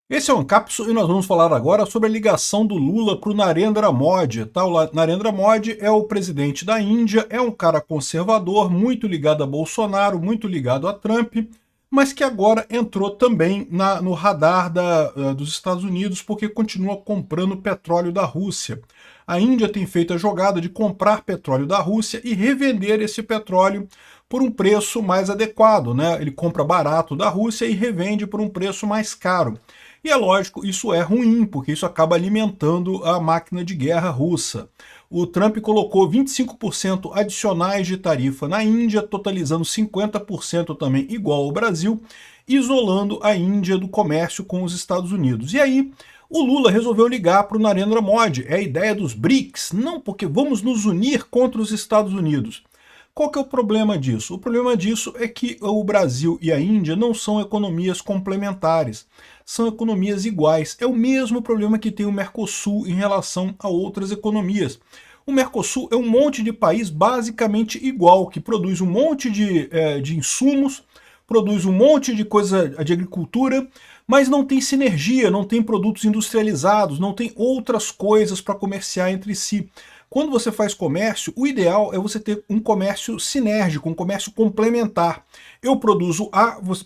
Esse é o Ancapsu e nós vamos falar agora sobre a ligação do Lula para o Narendra Modi. Tá? O Narendra Modi é o presidente da Índia, é um cara conservador, muito ligado a Bolsonaro, muito ligado a Trump, mas que agora entrou também no radar dos Estados Unidos porque continua comprando petróleo da Rússia. A Índia tem feito a jogada de comprar petróleo da Rússia e revender esse petróleo por um preço mais adequado, né? Ele compra barato da Rússia e revende por um preço mais caro. E é lógico, isso é ruim, porque isso acaba alimentando a máquina de guerra russa. O Trump colocou 25% adicionais de tarifa na Índia, totalizando 50% também igual ao Brasil, isolando a Índia do comércio com os Estados Unidos. E aí, o Lula resolveu ligar para o Narendra Modi. É a ideia dos BRICS, não porque vamos nos unir contra os Estados Unidos. Qual que é o problema disso? O problema disso é que o Brasil e a Índia não são economias complementares, são economias iguais. É o mesmo problema que tem o Mercosul em relação a outras economias. O Mercosul é um monte de país basicamente igual, que produz um monte de insumos, produz um monte de coisa de agricultura, mas não tem sinergia, não tem produtos industrializados, não tem outras coisas para comerciar entre si. Quando você faz comércio, o ideal é você ter um comércio sinérgico, um comércio complementar. Eu produzo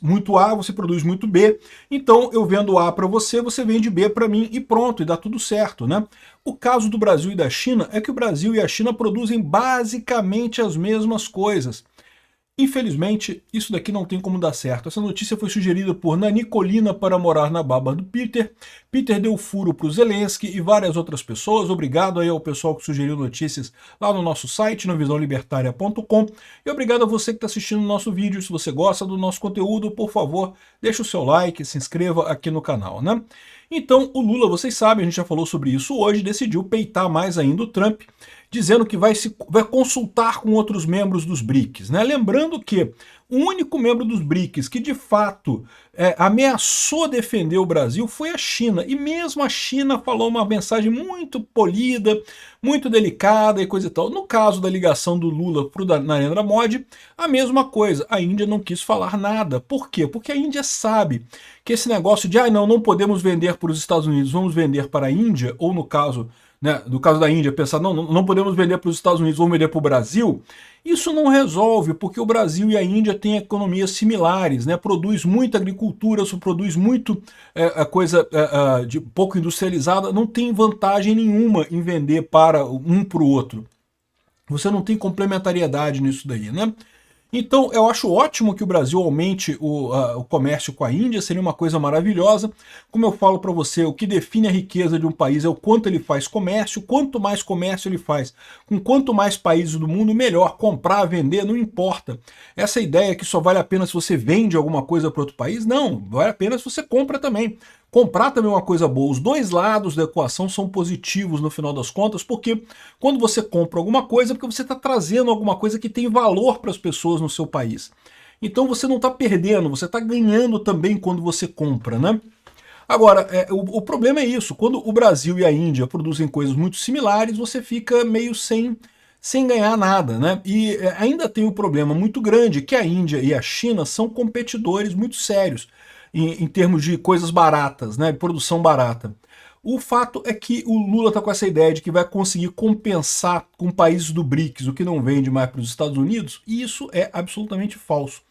muito A, você produz muito B, então eu vendo A para você, você vende B para mim e pronto, e dá tudo certo, né? O caso do Brasil e da China é que o Brasil e a China produzem basicamente as mesmas coisas. Infelizmente, isso daqui não tem como dar certo. Essa notícia foi sugerida por Nani Colina para morar na baba do Peter. Peter deu furo para o Zelensky e várias outras pessoas. Obrigado aí ao pessoal que sugeriu notícias lá no nosso site, no visãolibertaria.com. E obrigado a você que está assistindo o nosso vídeo. Se você gosta do nosso conteúdo, por favor, deixe o seu like, se inscreva aqui no canal, né? Então, o Lula, vocês sabem, a gente já falou sobre isso hoje, decidiu peitar mais ainda o Trump, dizendo que vai consultar com outros membros dos BRICS, né? Lembrando que o único membro dos BRICS que de fato ameaçou defender o Brasil foi a China, e mesmo a China falou uma mensagem muito polida, muito delicada e coisa e tal. No caso da ligação do Lula para o Narendra Modi, a mesma coisa, a Índia não quis falar nada. Por quê? Porque a Índia sabe que esse negócio de não podemos vender para os Estados Unidos, vamos vender para a Índia, ou no caso, né, do caso da Índia, pensar, não podemos vender para os Estados Unidos, vamos vender para o Brasil, isso não resolve, porque o Brasil e a Índia têm economias similares, né, produz muita agricultura, só produz muito coisa de pouco industrializada, não tem vantagem nenhuma em vender para um para o outro. Você não tem complementariedade nisso daí, né? Então, eu acho ótimo que o Brasil aumente o comércio com a Índia, seria uma coisa maravilhosa. Como eu falo para você, o que define a riqueza de um país é o quanto ele faz comércio. Quanto mais comércio ele faz, com quanto mais países do mundo, melhor. Comprar, vender, não importa. Essa ideia que só vale a pena se você vende alguma coisa para outro país, não, vale a pena se você compra também. Comprar também é uma coisa boa. Os dois lados da equação são positivos no final das contas, porque quando você compra alguma coisa, é porque você está trazendo alguma coisa que tem valor para as pessoas no seu país. Então você não está perdendo, você está ganhando também quando você compra, né? Agora, o problema é isso, quando o Brasil e a Índia produzem coisas muito similares, você fica meio sem ganhar nada, né? E ainda tem um problema muito grande, que a Índia e a China são competidores muito sérios em termos de coisas baratas, né? Produção barata. O fato é que o Lula está com essa ideia de que vai conseguir compensar com países do BRICS o que não vende mais para os Estados Unidos, e isso é absolutamente falso.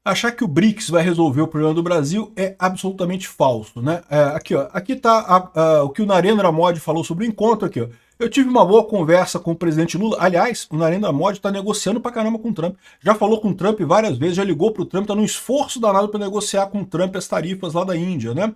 Achar que o BRICS vai resolver o problema do Brasil é absolutamente falso, né? Aqui está o que o Narendra Modi falou sobre o encontro aqui, ó. Eu tive uma boa conversa com o presidente Lula. Aliás, o Narendra Modi está negociando pra caramba com o Trump. Já falou com o Trump várias vezes, já ligou pro Trump, está num esforço danado para negociar com o Trump as tarifas lá da Índia, né?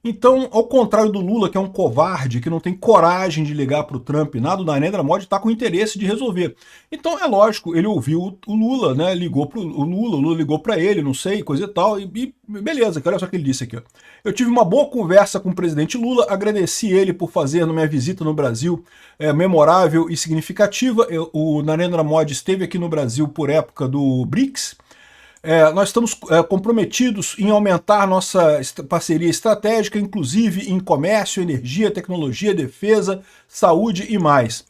Então, ao contrário do Lula, que é um covarde, que não tem coragem de ligar para o Trump, nada, o Narendra Modi está com interesse de resolver. Então, é lógico, ele ouviu o Lula, né? Ligou para o Lula ligou para ele, não sei, coisa e tal, e beleza, olha só o que ele disse aqui. Ó. Eu tive uma boa conversa com o presidente Lula, agradeci ele por fazer na minha visita no Brasil memorável e significativa. O Narendra Modi esteve aqui no Brasil por época do BRICS. Nós estamos comprometidos em aumentar nossa parceria estratégica, inclusive em comércio, energia, tecnologia, defesa, saúde e mais.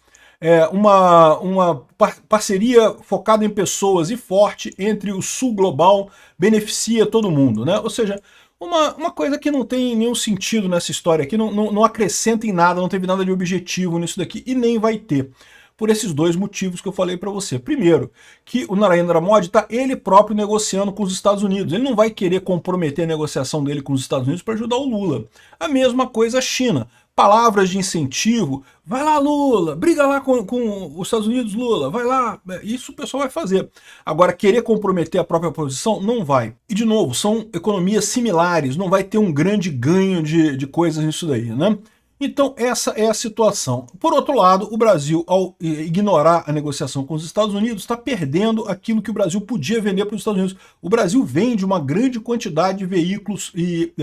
Uma parceria focada em pessoas e forte entre o Sul global beneficia todo mundo, né? Ou seja, uma coisa que não tem nenhum sentido nessa história aqui, não acrescenta em nada, não teve nada de objetivo nisso daqui e nem vai ter. Por esses dois motivos que eu falei para você. Primeiro, que o Narendra Modi está ele próprio negociando com os Estados Unidos. Ele não vai querer comprometer a negociação dele com os Estados Unidos para ajudar o Lula. A mesma coisa a China. Palavras de incentivo, vai lá Lula, briga lá com os Estados Unidos, Lula, vai lá, isso o pessoal vai fazer. Agora, querer comprometer a própria posição, não vai. E de novo, são economias similares, não vai ter um grande ganho de coisas nisso daí, né? Então essa é a situação. Por outro lado, o Brasil, ao ignorar a negociação com os Estados Unidos, está perdendo aquilo que o Brasil podia vender para os Estados Unidos. O Brasil vende uma grande quantidade de veículos e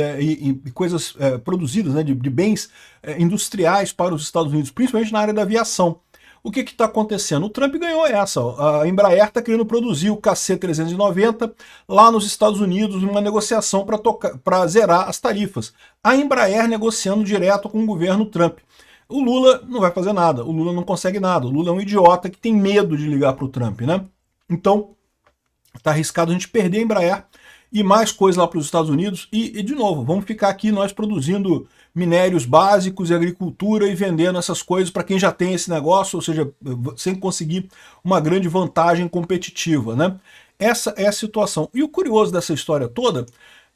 coisas produzidas, né, de bens industriais para os Estados Unidos, principalmente na área da aviação. O que está acontecendo? O Trump ganhou essa. Ó. A Embraer está querendo produzir o KC-390 lá nos Estados Unidos, numa negociação para zerar as tarifas. A Embraer negociando direto com o governo Trump. O Lula não vai fazer nada, o Lula não consegue nada. O Lula é um idiota que tem medo de ligar para o Trump, né? Então, está arriscado a gente perder a Embraer e mais coisa lá para os Estados Unidos. E, de novo, vamos ficar aqui nós produzindo minérios básicos e agricultura e vendendo essas coisas para quem já tem esse negócio, ou seja, sem conseguir uma grande vantagem competitiva, né? Essa é a situação. E o curioso dessa história toda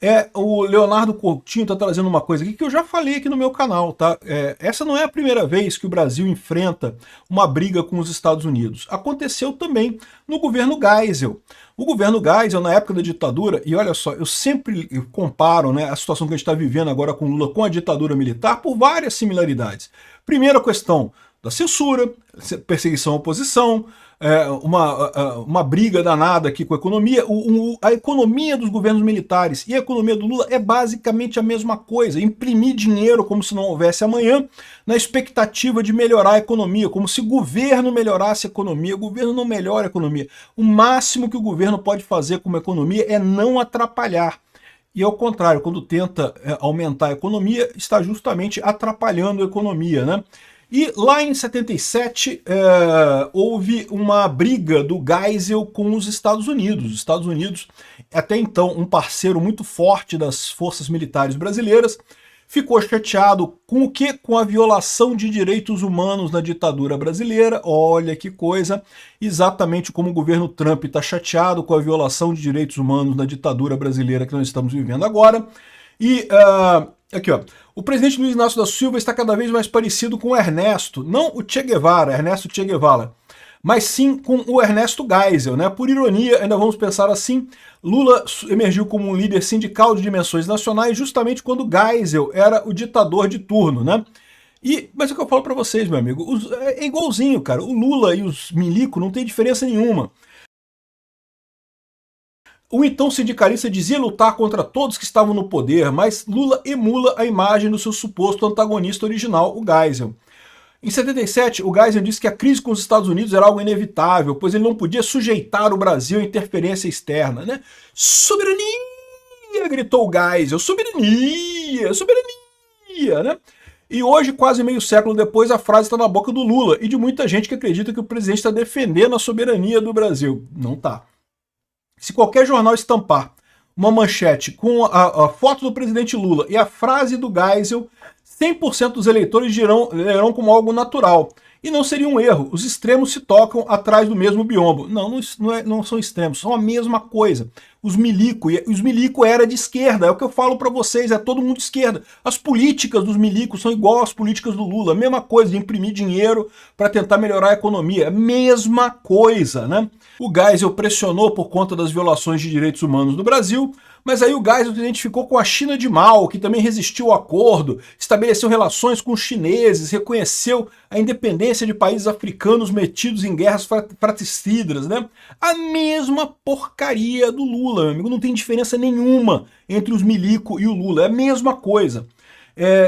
é o Leonardo Coutinho está trazendo uma coisa aqui que eu já falei aqui no meu canal, tá? Essa não é a primeira vez que o Brasil enfrenta uma briga com os Estados Unidos. Aconteceu também no governo Geisel. O governo Geisel, na época da ditadura, e olha só, eu sempre comparo, né, a situação que a gente está vivendo agora com Lula com a ditadura militar por várias similaridades. Primeira questão da censura, perseguição à oposição, uma briga danada aqui com a economia. A economia dos governos militares e a economia do Lula é basicamente a mesma coisa. Imprimir dinheiro como se não houvesse amanhã, na expectativa de melhorar a economia, como se o governo melhorasse a economia. O governo não melhora a economia. O máximo que o governo pode fazer com a economia é não atrapalhar. E ao contrário, quando tenta aumentar a economia, está justamente atrapalhando a economia, né? E lá em 77 houve uma briga do Geisel com os Estados Unidos. Os Estados Unidos, até então um parceiro muito forte das forças militares brasileiras, ficou chateado com o quê? Com a violação de direitos humanos na ditadura brasileira. Olha que coisa, exatamente como o governo Trump está chateado com a violação de direitos humanos na ditadura brasileira que nós estamos vivendo agora. E aqui, ó, o presidente Luiz Inácio da Silva está cada vez mais parecido com o Ernesto, não o Che Guevara, Ernesto Che Guevara, mas sim com o Ernesto Geisel, né? Por ironia, ainda vamos pensar assim, Lula emergiu como um líder sindical de dimensões nacionais justamente quando Geisel era o ditador de turno, né? Mas é o que eu falo para vocês, meu amigo, é igualzinho, cara. O Lula e os milico não tem diferença nenhuma. O então sindicalista dizia lutar contra todos que estavam no poder, mas Lula emula a imagem do seu suposto antagonista original, o Geisel. Em 77, o Geisel disse que a crise com os Estados Unidos era algo inevitável, pois ele não podia sujeitar o Brasil à interferência externa, né? Soberania, gritou o Geisel, soberania, soberania, né? E hoje, quase meio século depois, a frase está na boca do Lula e de muita gente que acredita que o presidente está defendendo a soberania do Brasil. Não está. Se qualquer jornal estampar uma manchete com a foto do presidente Lula e a frase do Geisel, 100% dos eleitores lerão como algo natural. E não seria um erro. Os extremos se tocam atrás do mesmo biombo. Não são extremos, são a mesma coisa. Os milico era de esquerda, é o que eu falo para vocês, é todo mundo de esquerda. As políticas dos milicos são igual às políticas do Lula, a mesma coisa, de imprimir dinheiro para tentar melhorar a economia, a mesma coisa, né? O Geisel pressionou por conta das violações de direitos humanos no Brasil, mas aí o Geisel se identificou com a China de Mao, que também resistiu ao acordo, estabeleceu relações com os chineses, reconheceu a independência de países africanos metidos em guerras fratricidas, né? A mesma porcaria do Lula, meu amigo, não tem diferença nenhuma entre os milico e o Lula, é a mesma coisa.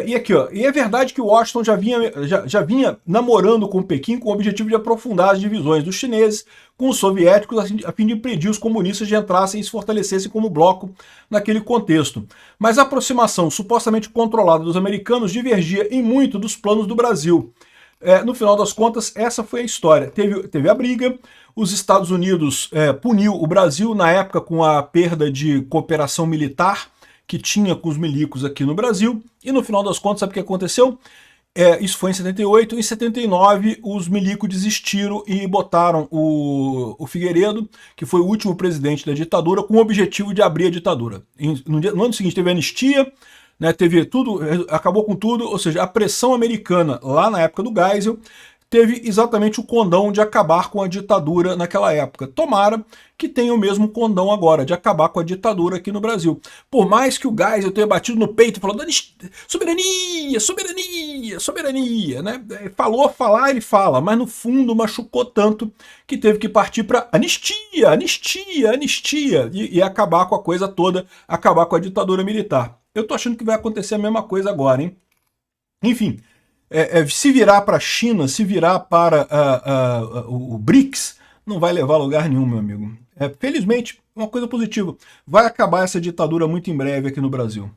E aqui, ó, e é verdade que o Washington já vinha namorando com Pequim com o objetivo de aprofundar as divisões dos chineses com os soviéticos a fim de impedir os comunistas de entrassem e se fortalecessem como bloco naquele contexto. Mas a aproximação supostamente controlada dos americanos divergia em muito dos planos do Brasil. No final das contas, essa foi a história. Teve a briga, os Estados Unidos puniu o Brasil na época com a perda de cooperação militar que tinha com os milicos aqui no Brasil, e no final das contas, sabe o que aconteceu? Isso foi em 78, em 79 os milicos desistiram e botaram o Figueiredo, que foi o último presidente da ditadura, com o objetivo de abrir a ditadura. No ano seguinte teve anistia, né, teve tudo, acabou com tudo, ou seja, a pressão americana lá na época do Geisel teve exatamente o condão de acabar com a ditadura naquela época. Tomara que tenha o mesmo condão agora, de acabar com a ditadura aqui no Brasil. Por mais que o Geisel tenha batido no peito falando soberania, soberania, soberania, né? Falar ele fala, mas no fundo machucou tanto que teve que partir para anistia, anistia, anistia, e acabar com a coisa toda, acabar com a ditadura militar. Eu tô achando que vai acontecer a mesma coisa agora, hein? Enfim, se virar para a China, se virar para o BRICS, não vai levar a lugar nenhum, meu amigo. Felizmente, uma coisa positiva, vai acabar essa ditadura muito em breve aqui no Brasil.